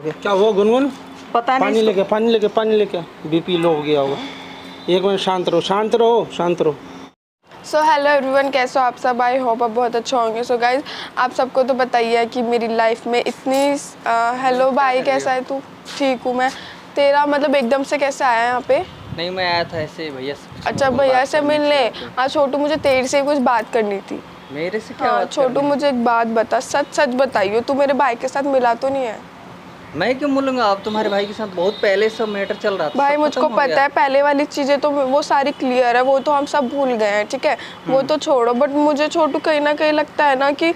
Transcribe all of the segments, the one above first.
गया? क्या हुआ गुनगुन? पता नहीं। पानी लेके बीपी लो हो गया होगा। एक मिनट शांत रहो, शांत रहो। सो हेलो एवरीवन, कैसे हो आप सब? आई होप आप बहुत अच्छे होंगे। सो गाइज, आप सबको तो बताइए कि मेरी लाइफ में इतनी हेलो भाई, कैसा है तू? ठीक हूँ मैं। तेरा मतलब एकदम से कैसे आया यहाँ पे? नहीं, मैं आया था ऐसे भैया से। अच्छा, भैया से मिलने? हाँ छोटू, मुझे तेरे से कुछ बात करनी थी। मेरे से क्या हाँ बात छोटू, करनी? मुझे एक बात बता, सच बताइयो, तू मेरे भाई के साथ मिला तो नहीं है? मैं क्यों मिलूंगा? अब तुम्हारे भाई के साथ बहुत पहले सब मैटर चल रहा था। भाई मुझको पता है, पहले वाली चीज़ें तो वो सारी क्लियर है, वो तो हम सब भूल गए हैं, ठीक है, वो तो छोड़ो। बट मुझे छोटू कहीं ना कहीं लगता है ना कि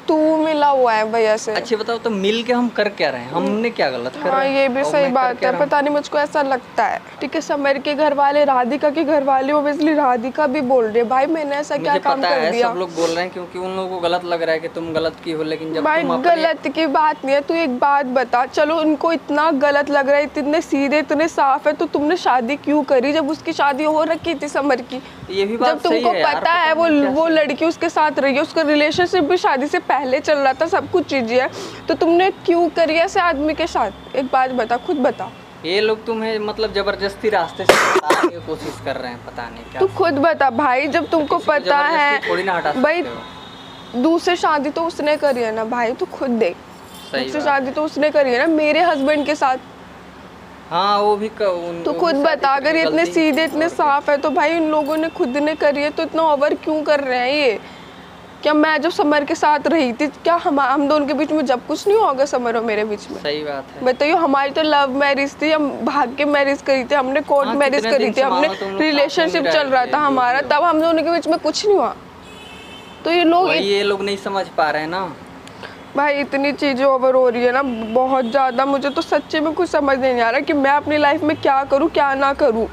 तू मिला हुआ है भैया से। अच्छे बताओ तो मिल के हम कर क्या रहे हैं? हमने क्या गलत करा? हाँ ये भी सही बात है, पता नहीं मुझको ऐसा लगता है। ठीक है, समर के घर वाले, राधिका के घर वाले, ओब्वियसली राधिका भी बोल रही है भाई मैंने ऐसा क्या काम कर दिया। सब लोग बोल रहे हैं क्योंकि उन लोगों को गलत लग रहा है कि तुम गलत की हो, लेकिन जब भाई गलत की बात नहीं है। तू एक बात बता, चलो उनको इतना गलत लग रहा है, इतने सीधे इतने साफ है, तो तुमने शादी क्यों करी जब उसकी शादी हो रखी थी समर की? ये भी बात जब तुमको पता है वो लड़की उसके साथ रही है, उसका रिलेशनशिप भी शादी से पहले चल रहा था, सब कुछ चीजें है, तो तुमने क्यों करी ऐसे आदमी के साथ? एक बात बता, खुद बता। ये लोग तुम्हें मतलब जबरदस्ती रास्ते से हटाने की कोशिश कर रहे हैं, पता नहीं क्या। तू खुद बता भाई, जब तुमको पता है थोड़ी ना हटा भाई, सकते हो। दूसरी शादी तो उसने करी है ना भाई, तू खुद देख, दूसरी शादी तो उसने करी है ना मेरे हस्बैंड के साथ। हाँ वो भी तू खुद बता, अगर ये इतने सीधे इतने साफ है तो भाई इन लोगों ने खुद ने करी है, तो इतना ओवर क्यों कर रहे हैं ये? क्या मैं जब समर के साथ रही थी, क्या हम दोनों के बीच में जब कुछ नहीं होगा समर और मेरे बीच में? सही बात है। बताइए, हमारी तो लव मैरिज थी, हम भाग के मैरिज करी थी, हमने कोर्ट मैरिज करी थी, हमने रिलेशनशिप चल रहा था हमारा, तब हम दोनों के बीच में कुछ नहीं हुआ। तो ये लोग नहीं समझ पा रहे हैं ना भाई, इतनी चीज़ें ओवर हो रही है ना बहुत ज़्यादा। मुझे तो सच्चे में कुछ समझ नहीं आ रहा कि मैं अपनी लाइफ में क्या करूँ क्या ना करूँ।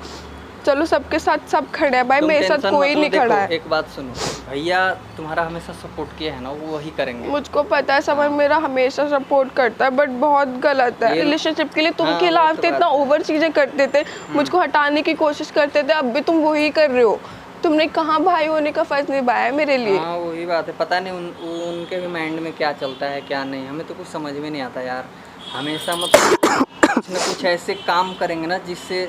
चलो सबके साथ सब खड़े हैं भाई, मेरे साथ कोई नहीं खड़ा है। एक बात सुनो, भैया तुम्हारा हमेशा सपोर्ट किया है ना, वो वही करेंगे। मुझको पता है, समझ मेरा हमेशा सपोर्ट करता है, बट बहुत गलत है रिलेशनशिप के लिए। तुम खिलाफ थे, इतना ओवर चीज़ें करते थे, मुझको हटाने की कोशिश करते थे, अब भी तुम वही कर रहे हो। तुमने कहाँ भाई होने का फर्ज निभाया मेरे लिए? हाँ वही बात है, पता नहीं उनके भी माइंड में क्या चलता है क्या नहीं, हमें तो कुछ समझ में नहीं आता यार। हमेशा मतलब कुछ न कुछ ऐसे काम करेंगे ना जिससे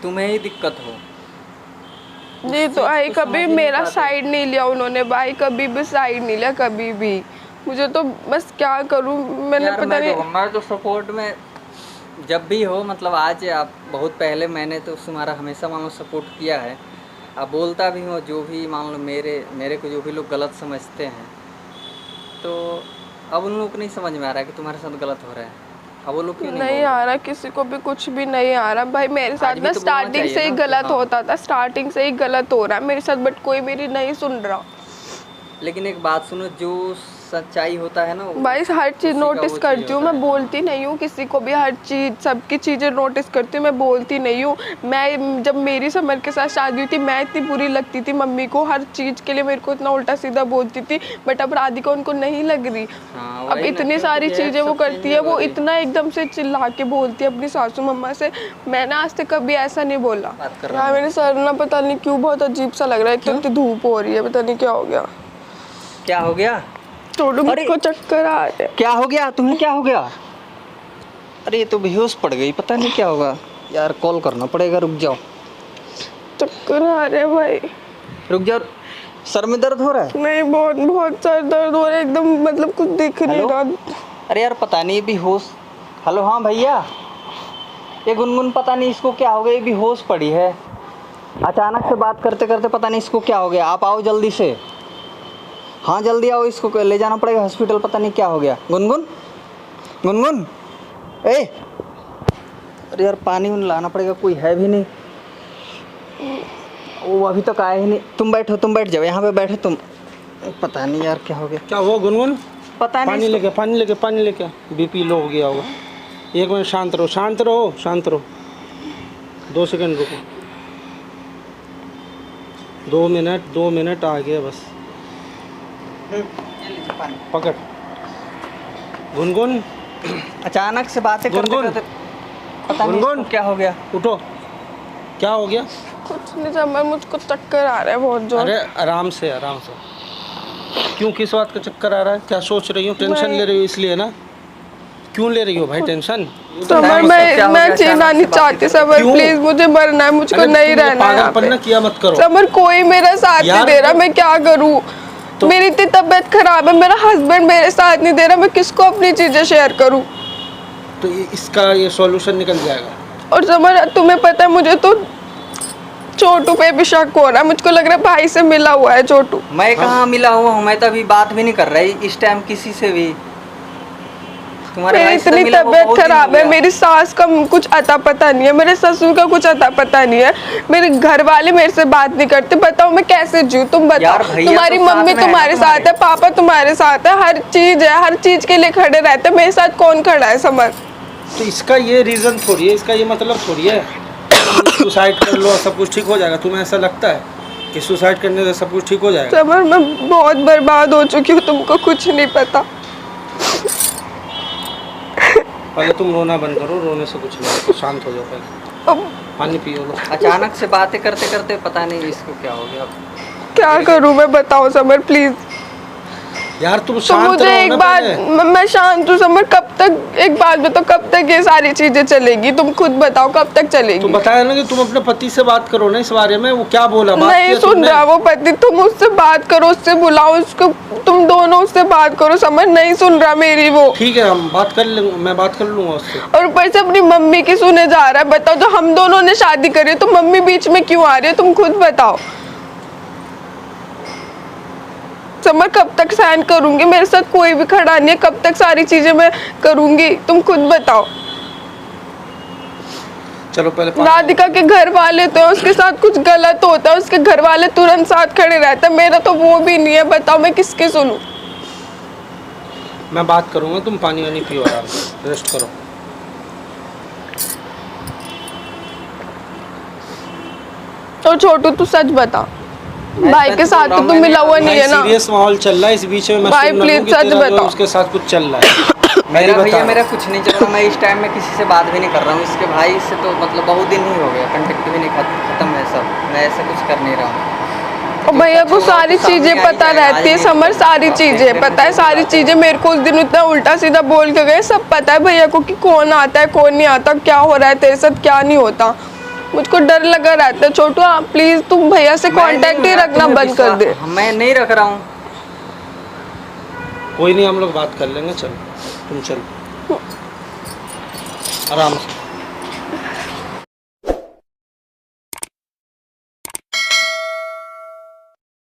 तुम्हें ही दिक्कत हो। जी तो आई कभी मेरा साइड नहीं लिया उन्होंने भाई, कभी भी साइड नहीं लिया कभी भी। मुझे तो बस क्या करूँ मैंने पता नहीं। हमारा तो सपोर्ट में जब भी हो, मतलब आज आप बहुत पहले मैंने तो तुम्हारा हमेशा मान लो सपोर्ट किया है, अब बोलता भी हूँ जो भी मान लो मेरे को जो भी लोग गलत समझते हैं, तो अब उन लोग को नहीं समझ में आ रहा है कि तुम्हारे साथ गलत हो रहा है। अब वो लोग क्यों नहीं आ रहा, किसी को भी कुछ भी नहीं आ रहा भाई। मेरे साथ ना स्टार्टिंग से ही गलत होता था, स्टार्टिंग से ही गलत हो रहा है मेरे साथ, बट कोई मेरी नहीं सुन रहा। लेकिन एक बात सुनो, जो सच्चाई होता है ना भाई, हर चीज़ नोटिस करती हूँ मैं, बोलती नहीं हूँ किसी को भी, हर चीज़ सबकी चीज़ें नोटिस करती हूँ, मैं बोलती नहीं हूँ। मैं जब मेरी समर के साथ शादी हुई थी, मैं इतनी बुरी लगती थी मम्मी को, हर चीज़ के लिए मेरे को इतना उल्टा सीधा बोलती थी, बट अब राधिका उनको नहीं लग रही। अब इतनी सारी चीज़ें वो करती है, वो इतना एकदम से चिल्ला के बोलती है अपनी सासू मम्मा से। मैंने आज तक कभी ऐसा नहीं बोला। हाँ मेरे सर ना पता नहीं क्यों बहुत अजीब सा लग रहा है, इतनी धूप हो रही है, पता नहीं क्या हो गया। क्या हो गया? छोटू मुझको चक्कर आ रहे। क्या हो गया तुम्हें? क्या हो गया? अरे ये तो बेहोश पड़ गई, पता नहीं क्या होगा यार, कॉल करना पड़ेगा। रुक जाओ, चक्कर आ रहे भाई। रुक जाओ। सर में दर्द हो रहा है? नहीं, बहुत बहुत सर दर्द हो रहा है एकदम, मतलब कुछ दिख नहीं रहा। अरे यार पता नहीं, ये बेहोश। हेलो हाँ भैया, ये गुनगुन पता नहीं इसको क्या हो गया, ये बेहोश पड़ी है। अचानक से बात करते करते पता नहीं इसको क्या हो गया। आप आओ जल्दी से, हाँ जल्दी आओ, इसको ले जाना पड़ेगा हॉस्पिटल, पता नहीं क्या हो गया। गुनगुन गुनगुन ए, अरे यार पानी लाना पड़ेगा, कोई है भी नहीं, वो अभी तक आया ही नहीं। तुम बैठो, तुम बैठ जाओ यहाँ पे बैठो तुम। पता नहीं यार क्या हो गया। क्या हुआ गुनगुन? पता नहीं। पानी लेके बीपी लो हो गया होगा। एक मिनट शांत रहो। 2 सेकंड रुको। 2 मिनट आ गया बस। पकड़ गुनगुन। अचानक से बातें करते पता नहीं क्या हो गया। उठो, क्या हो गया? कुछ नहीं समझ, मुझको चक्कर आ रहा है बहुत जोर। अरे आराम से। क्यों, किस बात का चक्कर आ रहा है? क्या सोच रही हो? टेंशन ले रही हो इसलिए ना? क्यों ले रही हो भाई टेंशन? समर क्या हो मैं गया? जीना अचानक नहीं से बातें चाहती कर- समर, क्यों? प्लीज मुझे मरना है, मुझको अरे नहीं तुम ये रहना है यहाँ पागलपन ना पे। किया मत करो समर कोई मेरा साथ नहीं यार दे रहा, तो- मैं क्या करूँ? तो- मेरी इतनी तबीयत खराब है, मेरा हस्बैंड मेरे साथ नहीं दे रहा, मैं किसको अपनी चीजें शेयर करूँ? तो इसका ये सॉल्यूशन निकल जाएगा। और समर तुम्हें पता है मुझे तो छोटू पे भी शक हो रहा है, मुझको लग रहा है भाई से मिला हुआ है छोटू। मैं कहाँ मिला हुआ हूँ, मैं तो अभी बात भी नहीं कर रही इस टाइम किसी से भी। तुम्हारे मेरी भाई से तो इतनी मिला हुआ तबीयत बहुत दिन हो खराब है, गया। मेरी सास का कुछ अता पता नहीं है, मेरे ससुर का कुछ अता पता नहीं है, मेरे घर वाले मेरे से बात नहीं करते। बताओ मैं कैसे जीऊँ? तुम बताओ। यार भैया तुम्हारी तो साथ मम्मी में है ना तुम्हारे साथ है, पापा तुम्हारे साथ है, हर चीज है, हर चीज के लिए खड़े रहते हैं। मेरे साथ कौन खड़ा है समर? तो इसका ये रीज़न थोड़ी है, इसका ये मतलब थोड़ी है सुसाइड कर लो सब कुछ ठीक हो जाएगा। तुम्हें ऐसा लगता है कि सुसाइड करने से सब कुछ ठीक हो जाएगा? समर मैं बहुत बर्बाद हो चुकी हूँ, तुमको कुछ नहीं पता। पहले तुम रोना बंद करो, रोने से कुछ नहीं होता, शांत हो जाओ पहले, अब पानी पियो लो। अचानक से बातें करते करते पता नहीं इसको क्या हो गया। क्या करूँ मैं, बताओ समर प्लीज। यार तुम तो शांत मुझे रहो एक ना बात, पहले। मैं शांत हूँ समर, कब तक, एक बात बताओ, कब तक ये सारी चीजें चलेगी? तुम खुद बताओ कब तक तो चलेगी? बताया ना कि तुम अपने पति से बात करो ना इस बारे में। वो क्या बोला? बात नहीं किया सुन तुमने? रहा वो पति, तुम उससे बात करो, उससे बुलाओ उसको, तुम दोनों उससे बात करो। समझ नहीं सुन रहा मेरी वो। ठीक है, हम बात कर लेंगे, मैं बात कर लूंगा उससे। और ऊपर से अपनी मम्मी की सुने जा रहा है। बताओ जो हम दोनों ने शादी करी है तो मम्मी बीच में क्यों आ रही है? तुम खुद बताओ। समर कब तक सहन करूंगी? मेरे साथ कोई भी खड़ा नहीं है, कब तक सारी चीजें मैं करूंगी? तुम खुद बताओ। चलो पहले राधिका के घर वाले तो उसके साथ कुछ गलत होता है, उसके घर वाले तुरंत साथ खड़े रहते हैं, मेरा तो वो भी नहीं है। बताओ मैं किसके सुनूं? मैं बात करूंगा, तुम पानी वानी पियो, आराम से रेस्ट करो। और छोटू तू सच बता, भाई के साथ तो तू मिला हुआ नहीं है ना? सीरियस माहौल चल रहा है, इस बीच में मैं भाई, सुन रहा हूँ please कि सच तेरा जो है बताओ। उसके साथ कुछ चल रहा है। मेरी मेरा भैया बता। मेरा कुछ नहीं चल रहा। मैं इस टाइम में किसी से बात भी नहीं कर रहा हूँ। इसके भाई से तो मतलब बहुत दिन ही हो गया, कंटेक्ट भी नहीं खत्म है सब। मैं ऐसा कुछ कर नहीं रहा हूँ। और भैया को सारी चीजें पता रहती है समर, सारी चीजें पता है, सारी चीजें। मेरे को उस दिन उतना उल्टा सीधा बोल के गए, सब पता है भैया को कि कौन आता है कौन नहीं आता, क्या हो रहा है तेरे साथ क्या नहीं होता। मुझको डर लगा रहता है। छोटू प्लीज तुम भैया से कांटेक्ट ही रखना बंद कर दे। मैं नहीं रख रहा हूँ। कोई नहीं, हम लोग बात कर लेंगे। चलो तुम चलो आराम से।